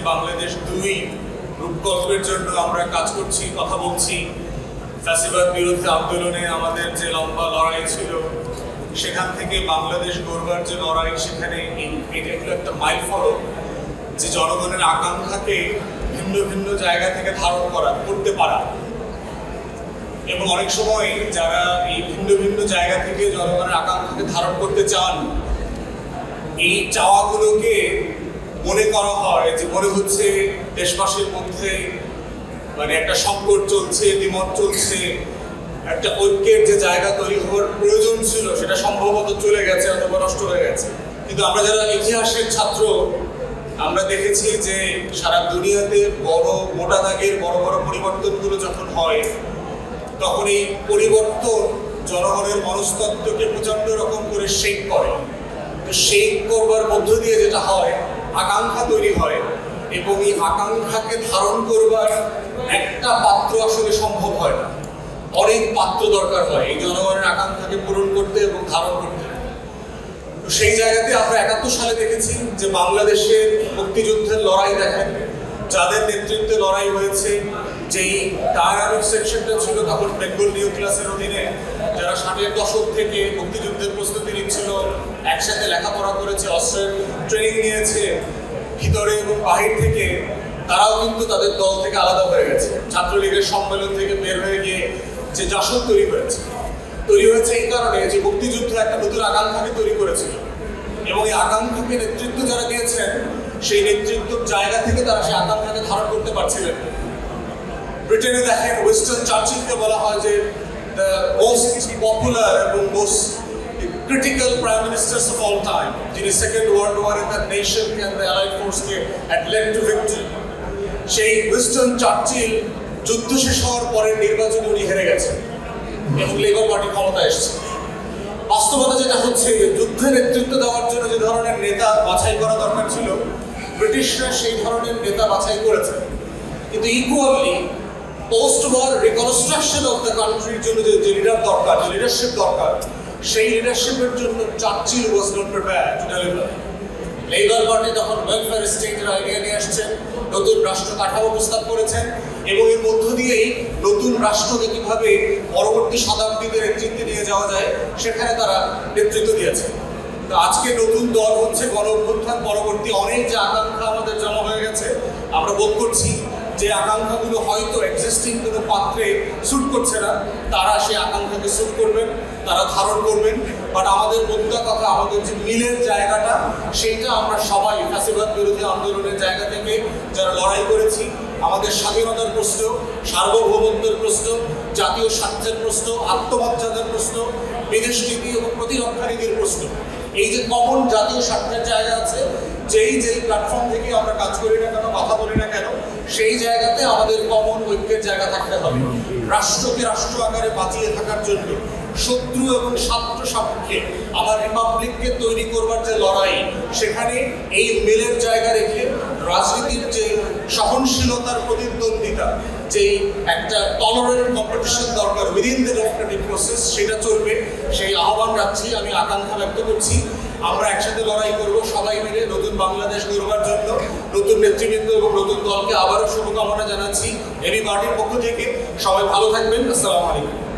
বাংলাদেশ 2 রূপকল্পের জন্য আমরা কাজ করছি, কথা বলছি। ফ্যাসিবাদ বিরোধী আন্দোলনে আমাদের যে লম্বা লড়াই ছিল, সেখান থেকে বাংলাদেশ গড়বার যে লড়াই, সেখানে এটা একটা মাইল ফলক যে জনগণের আকাঙ্ক্ষাকে ভিন্ন ভিন্ন জায়গা থেকে ধারণ করতে পারা। এবং অনেক সময় যারা এই ভিন্ন ভিন্ন জায়গা থেকে জনগণের আকাঙ্ক্ষাকে ধারণ করতে চান, এই চাওয়াগুলোকে মনে করা হয় যে মনে হচ্ছে দেশবাসীর মধ্যে মানে একটা সংকট চলছে, দ্বিমত চলছে, একটা ঐক্যের যে জায়গা তৈরি হওয়ার প্রয়োজন ছিল সেটা সম্ভবত চলে গেছে অথবা নষ্ট হয়ে গেছে। কিন্তু আমরা যারা ইতিহাসের ছাত্র, আমরা দেখেছি যে সারা দুনিয়াতে বড় মোটা দাগের বড় বড় পরিবর্তনগুলো যখন হয়, তখন এই পরিবর্তন জনগণের মনস্তত্ত্বকে প্রচন্ড রকম করে শেক করে। তো শেক করবার মধ্য দিয়ে যেটা হয়, আকাঙ্ক্ষা তৈরি হয়, এবং এই আকাঙ্ক্ষাকে ধারণ করবার একটা পাত্র আসলে সম্ভব হয় না, অনেক পাত্র দরকার হয় এই জনগণের আকাঙ্ক্ষাকে পূরণ করতে এবং ধারণ করতে। তো সেই জায়গাতে আমরা 71 সালে দেখেছি যে বাংলাদেশের মুক্তিযুদ্ধের লড়াই দেখেন, যাদের নেতৃত্বে লড়াই হয়েছে, যেই ডায়নামিক সেকশনটা ছিল তখন বেঙ্গল নিউ ক্লাসের অধীনে, যারা 60-এর দশক থেকে মুক্তিযুদ্ধের প্রস্তুতি নিচ্ছিল, একসাথে লেখাপড়া করেছে, অস্ত্রের ট্রেনিং নিয়েছে ভিতরে এবং বাহির থেকে, তারাও কিন্তু তাদের দল থেকে আলাদা হয়ে গেছে। ছাত্রলীগের সম্মেলন থেকে বের হয়ে গিয়ে যে জাসদ তৈরি হয়েছে এই কারণে যে মুক্তিযুদ্ধ একটা নতুন আকাঙ্ক্ষাকে তৈরি করেছিল, এবং এই আকাঙ্ক্ষাকে নেতৃত্ব যারা দিয়েছেন, সেই নেতৃত্বের জায়গা থেকে তারা সেই আকাঙ্ক্ষাকে ধারণ করতে পারছিলেন। ব্রিটেনে দেখেন উইনস্টন চার্চিলকে বলা হয় যে দ্য মোস্ট পপুলার এবং most critical prime ministers of all time, যিনি সেকেন্ড ওয়ার্ল্ড ওয়ারে তার নেশনকে and the allied force-কে had led to victory। সেই উইনস্টন চার্চিল যুদ্ধ শেষ হওয়ার পরে নির্বাচনে উনি হেরে গেছেন এবং লেবার পার্টি ক্ষমতায় এসেছে। বাস্তবতা যেটা হচ্ছে, যুদ্ধে নেতৃত্ব দেওয়ার জন্য যে ধরনের নেতা বাছাই করা দরকার ছিল, ব্রিটিশরা সেই ধরনের নেতা বাছাই করেছে। কিন্তু equally post war reconstruction of the কান্ট্রির জন্য যে লিডার দরকার, যে লিডারশিপ দরকার, সেই লিডারশিপের জন্য Churchill was not prepared to deliver. Labour party তখন ওয়েলফেয়ার স্টেটের আইডিয়া নিয়ে আসছেন, নতুন রাষ্ট্র কাঠামো প্রস্তাব করেছেন, এবং এর মধ্য দিয়েই নতুন রাষ্ট্রকে কিভাবে পরবর্তী শতাব্দীতে নেতৃত্বে নিয়ে যাওয়া যায় সেখানে তারা নেতৃত্ব দিয়েছে। তো আজকে নতুন দল হচ্ছে গণ অভ্যুত্থান পরবর্তী অনেক যে আকাঙ্ক্ষা আমাদের জমা হয়ে গেছে, আমরা বোধ করছি যে আকাঙ্ক্ষাগুলো হয়তো এক্সিস্টিং কোনো পাত্রে স্যুট করছে না, তারা সেই আকাঙ্ক্ষাকে স্যুট করবেন, তারা ধারণ করবেন। বাট আমাদের মুদ্রা কথা, আমাদের যে মিলের জায়গাটা, সেইটা আমরা সবাই ফ্যাসিবাদ বিরোধী আন্দোলনের জায়গা থেকে যারা লড়াই করেছি, আমাদের স্বাধীনতার প্রশ্ন, সার্বভৌমত্বের প্রশ্ন, জাতীয় স্বার্থের প্রশ্ন, আত্মমর্যাদার প্রশ্ন, বিদেশ নীতি এবং প্রতিরক্ষা নীতির প্রশ্ন, এই যে কমন জাতীয় স্বার্থের জায়গা আছে, যেই প্ল্যাটফর্ম থেকে আমরা কাজ করি না কেন, কথা বলি না কেন, সেই জায়গাতে আমাদের কমন ঐক্যের জায়গা থাকতে হবে। রাষ্ট্রকে রাষ্ট্র আকারে বাঁচিয়ে থাকার জন্য শত্রু এবং ছাত্র সাপেক্ষে আমার রিপাবলিককে তৈরি করবার যে লড়াই, সেখানে এই মিলের জায়গা রেখে রাজনীতির যে সহনশীলতার প্রতিদ্বন্দ্বিতা, যেই একটা টলারেন্ট কম্পিটিশন দরকার উইদিন দ্য ডেমোক্রেটিক প্রসেস, সেটা চলবে। সেই আহ্বান রাখছি, আমি আকাঙ্ক্ষা ব্যক্ত করছি, আমরা একসাথে লড়াই করব সবাই মিলে নতুন বাংলাদেশ গড়বার জন্য। নতুন নেতৃবৃন্দ এবং নতুন দলকে আবারও শুভকামনা জানাচ্ছি এবি পার্টির পক্ষ থেকে। সবাই ভালো থাকবেন। আসসালামু আলাইকুম।